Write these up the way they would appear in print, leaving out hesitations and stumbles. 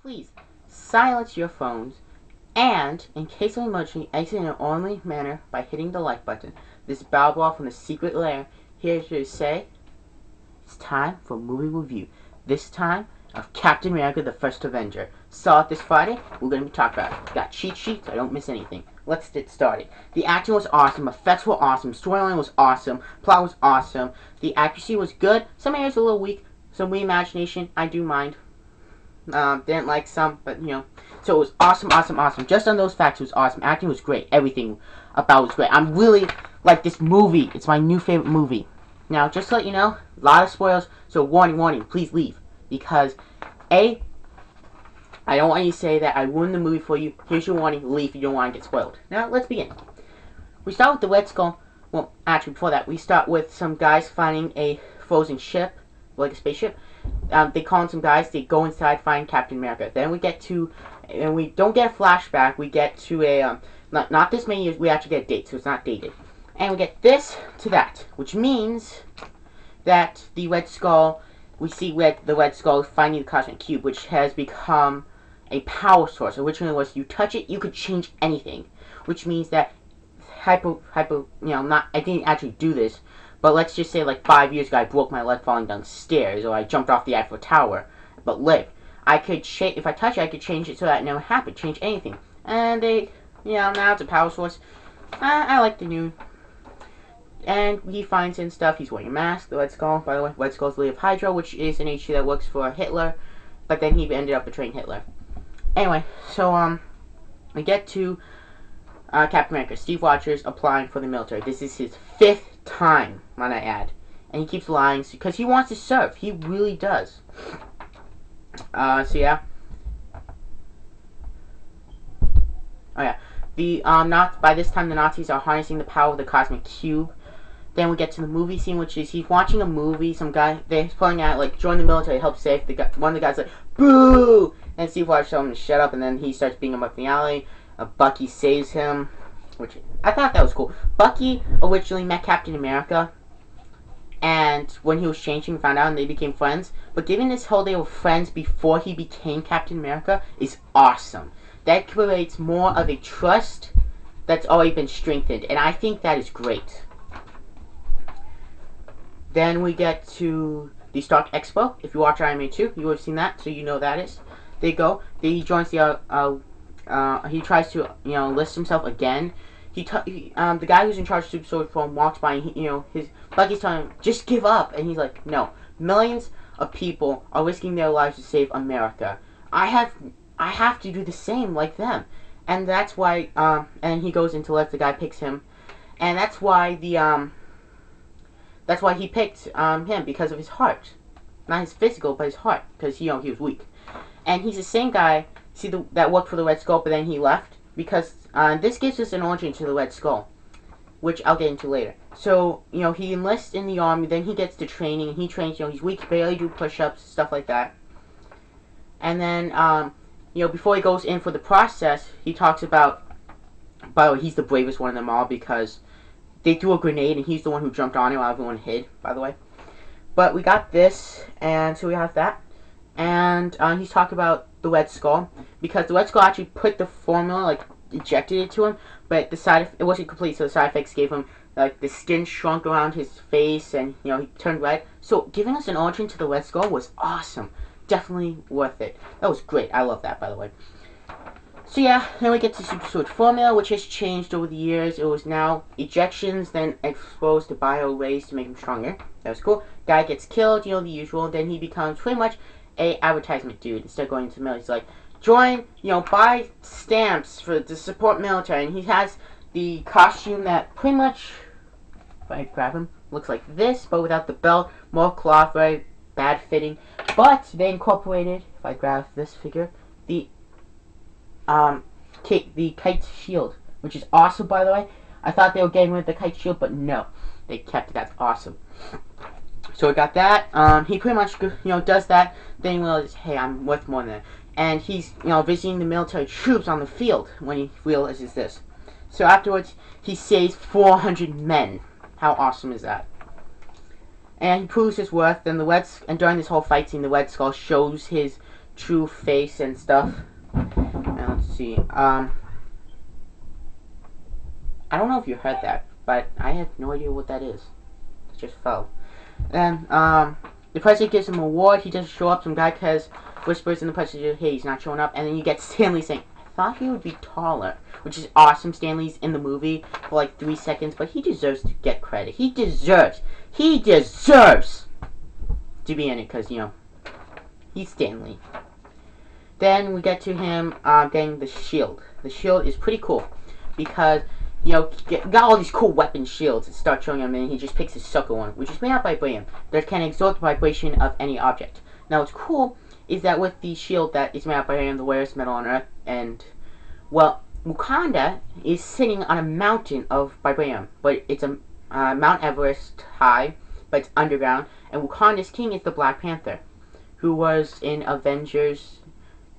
please silence your phones and, in case of emergency, exit in an orderly manner by hitting the like button. This is Balboa from the Secret Lair, here to say it's time for a movie review. This time of Captain America, the First Avenger. Saw it this Friday, we're going to be talking about it. Got cheat sheets, I don't miss anything. Let's get started. The acting was awesome, effects were awesome, storyline was awesome, plot was awesome, the accuracy was good, some areas a little weak, some reimagination, I do mind. Didn't like some, but you know. So it was awesome, awesome, awesome. Just on those facts, it was awesome. Acting was great. Everything about it was great. I'm really like this movie. It's my new favorite movie. Now, just to let you know, a lot of spoilers. So warning, warning, please leave. Because, A, I don't want you to say that I ruined the movie for you. Here's your warning, leave if you don't want to get spoiled. Now, let's begin. We start with the Red Skull. Well, actually, before that, we start with some guys finding a frozen ship, like a spaceship. They call in some guys, they go inside, find Captain America. Then we get to, and we don't get a flashback, we get to a, not this many years, we actually get a date, so it's not dated. And we get this to that, which means that the Red Skull, we see the Red Skull finding the Cosmic Cube, which has become a power source. Originally was, you touch it, you could change anything. Which means that, you know, I didn't actually do this, but let's just say like 5 years ago I broke my leg falling down stairs, or I jumped off the Eiffel Tower, but lived. I could if I touch it, I could change it so that it never happened, change anything. And now it's a power source. I like the new. And he finds and stuff, he's wearing a mask, the Red Skull, by the way. Red Skull's the leader of Hydra, which is an HQ that works for Hitler, but then he ended up betraying Hitler. Anyway, so, we get to Captain America. Steve Rogers applying for the military. This is his 5th time, might I add. And he keeps lying because he wants to serve. He really does. So yeah. Oh yeah. By this time the Nazis are harnessing the power of the Cosmic Cube. Then we get to the movie scene, which is he's watching a movie. Some guy, they're pulling out, like, join the military, help save the guy. One of the guys like, boo! And Steve Rogers tells him to shut up, and then he starts beating him up in the alley. Bucky saves him, which I thought that was cool. Bucky originally met Captain America, and when he was changing, found out, and they became friends. But given this whole they were friends before he became Captain America is awesome. That creates more of a trust that's already been strengthened, and I think that is great. Then we get to the Stark Expo. If you watch Iron Man 2, you would have seen that, so you know that is. They go. He joins the he tries to, you know, enlist himself again. The guy who's in charge of Super Soldier Form walks by, and his Bucky's telling him, just give up, and he's like, no, millions of people are risking their lives to save America. I have to do the same like them, and that's why. And he goes into let the guy picks him, and that's why that's why he picked him, because of his heart, not his physical, but his heart, because he was weak, and he's the same guy. See, that worked for the Red Skull, but then he left, because this gives us an origin to the Red Skull, which I'll get into later. So, he enlists in the army, then he gets to training, and he trains, he's weak, barely do push-ups, stuff like that. And then, before he goes in for the process, he talks about, by the way, he's the bravest one of them all, because they threw a grenade, and he's the one who jumped on it while everyone hid, by the way. But we got this, and so we have that. And he's talking about the Red Skull, because the Red Skull actually put the formula, like, injected it to him, but it wasn't complete, so the side effects gave him, like, the skin shrunk around his face, and, he turned red. So, giving us an origin to the Red Skull was awesome. Definitely worth it. That was great. I love that, by the way. So, yeah, then we get to Super Soldier Formula, which has changed over the years. It was now ejections, then exposed to bio rays to make him stronger. That was cool. Guy gets killed, the usual, then he becomes pretty much a advertisement dude. Instead of going to the military, he's like, join, buy stamps to support military, and he has the costume that pretty much, if I grab him, looks like this, but without the belt, more cloth, very bad fitting, but they incorporated, if I grab this figure, the kite shield, which is awesome, by the way. I thought they were getting rid of the kite shield, but no, they kept it. That's awesome. So we got that. He pretty much, does that. Then he realizes, hey, I'm worth more than that. And he's, visiting the military troops on the field when he realizes this. So afterwards, he saves 400 men. How awesome is that? And he proves his worth. And during this whole fight scene, the Red Skull shows his true face and stuff. And let's see. I don't know if you heard that, but I have no idea what that is. It just fell. And the president gives him an award. He doesn't show up. Some guy whispers in the president, hey, he's not showing up. And then you get Stanley saying, I thought he would be taller, which is awesome. Stanley's in the movie for like 3 seconds, but he deserves to get credit. He deserves to be in it because, you know, he's Stanley. Then we get to him getting the shield. The shield is pretty cool because, you know, got all these cool weapon shields and start showing him, and he just picks his sucker one, which is made out by vibranium that can absorb the vibration of any object. Now, what's cool is that with the shield that is made out by vibranium, the rarest metal on Earth, and, well, Wakanda is sitting on a mountain of vibranium, but it's a Mount Everest high, but it's underground, and Wakanda's king is the Black Panther, who was in Avengers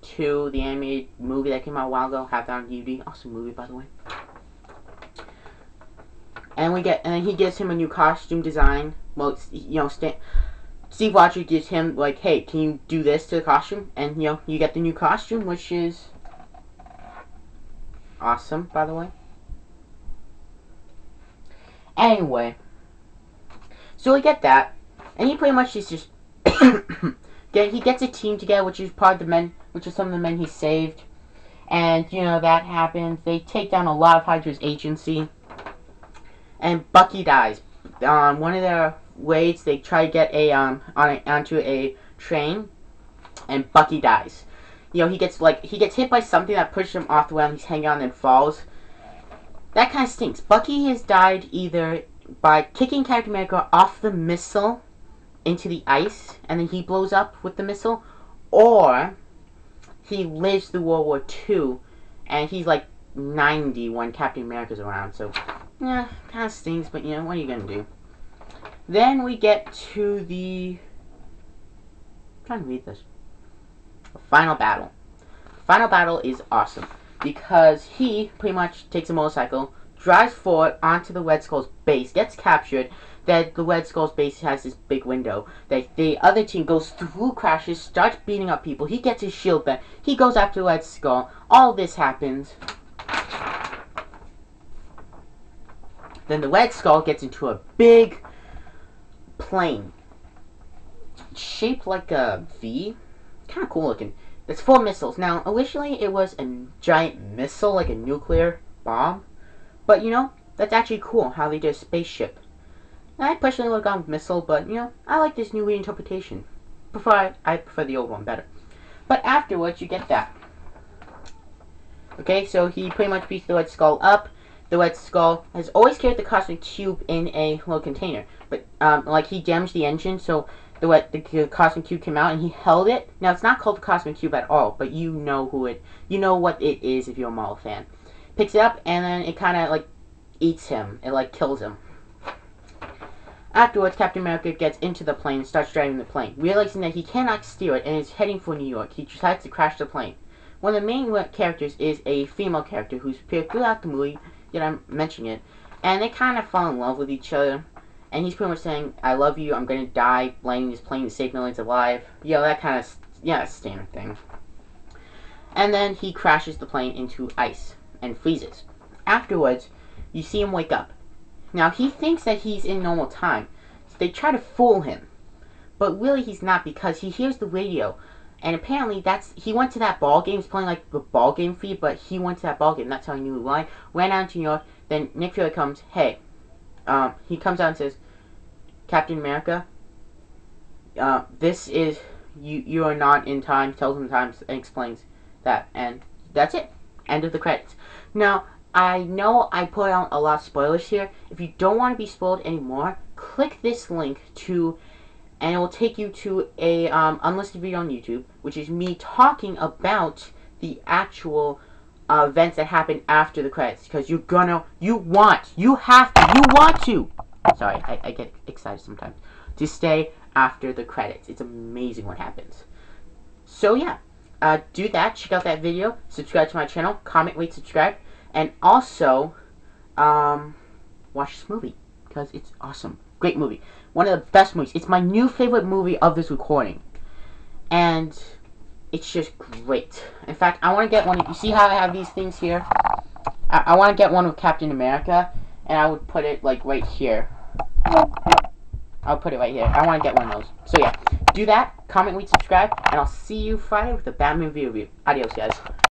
2, the animated movie that came out a while ago. Have that on DVD. Awesome movie, by the way. And then he gives him a new costume design. Well, you know, Steve Rogers gives him, like, hey, can you do this to the costume? And, you know, you get the new costume, which is awesome, by the way. Anyway, so we get that, and he pretty much is just he gets a team together, which is some of the men he saved, and, you know, that happens. They take down a lot of Hydra's agency. And Bucky dies. One of their raids, they try to get onto a train, and Bucky dies. You know, he gets hit by something that pushes him off the ground. He's hanging on and falls. That kind of stinks. Bucky has died either by kicking Captain America off the missile into the ice, and then he blows up with the missile, or he lives through World War II, and he's like 90 when Captain America's around. So, yeah, kind of stings, but, you know, what are you going to do? Then we get to the... I'm trying to read this. The final battle. The final battle is awesome, because he pretty much takes a motorcycle, drives forward onto the Red Skull's base, gets captured. That the Red Skull's base has this big window. That the other team goes through, crashes, starts beating up people. He gets his shield back. He goes after the Red Skull. All this happens. Then the Red Skull gets into a big plane. It's shaped like a V. Kind of cool looking. There's 4 missiles. Now, originally it was a giant missile, like a nuclear bomb. But, you know, that's actually cool how they did a spaceship. I personally would have gone with missile, but, you know, I like this new reinterpretation. I prefer the old one better. But afterwards, you get that. Okay, so he pretty much beats the Red Skull up. The Red Skull has always carried the cosmic cube in a little container, but like he damaged the engine, so the cosmic cube came out and he held it. Now it's not called the cosmic cube at all, but you know what it is if you're a Marvel fan. Picks it up and then it kind of like eats him. It like kills him. Afterwards, Captain America gets into the plane and starts driving the plane, realizing that he cannot steer it and is heading for New York. He decides to crash the plane. One of the main characters is a female character who's appeared throughout the movie. Yet I'm mentioning it, and they kind of fall in love with each other, and he's pretty much saying, I love you, I'm gonna die, landing this plane to save millions alive. You know, that kind of, yeah, standard thing. And then he crashes the plane into ice, and freezes. Afterwards, you see him wake up. Now, he thinks that he's in normal time, so they try to fool him, but really he's not, because he hears the radio. And apparently, he went to that ball game. He's playing like the ball game feed, but he went to that ball game. That's how he knew why. Ran out to New York. Then Nick Fury comes. Hey, he comes out and says, Captain America, this is you are not in time. Tells him the time and explains that, and that's it. End of the credits. Now, I know I put out a lot of spoilers here. If you don't want to be spoiled anymore, click this link and it will take you to a unlisted video on YouTube, which is me talking about the actual events that happen after the credits. Because you want to, sorry, I get excited sometimes, to stay after the credits. It's amazing what happens. So yeah, do that, check out that video, subscribe to my channel, comment, rate, subscribe, and also, watch this movie, because it's awesome. Great movie. One of the best movies. It's my new favorite movie of this recording. And it's just great. In fact, I want to get one. You see how I have these things here? I want to get one with Captain America, and I would put it like right here. I'll put it right here. I want to get one of those. So yeah, do that. Comment, rate, subscribe, and I'll see you Friday with a Batman video review. Adios, guys.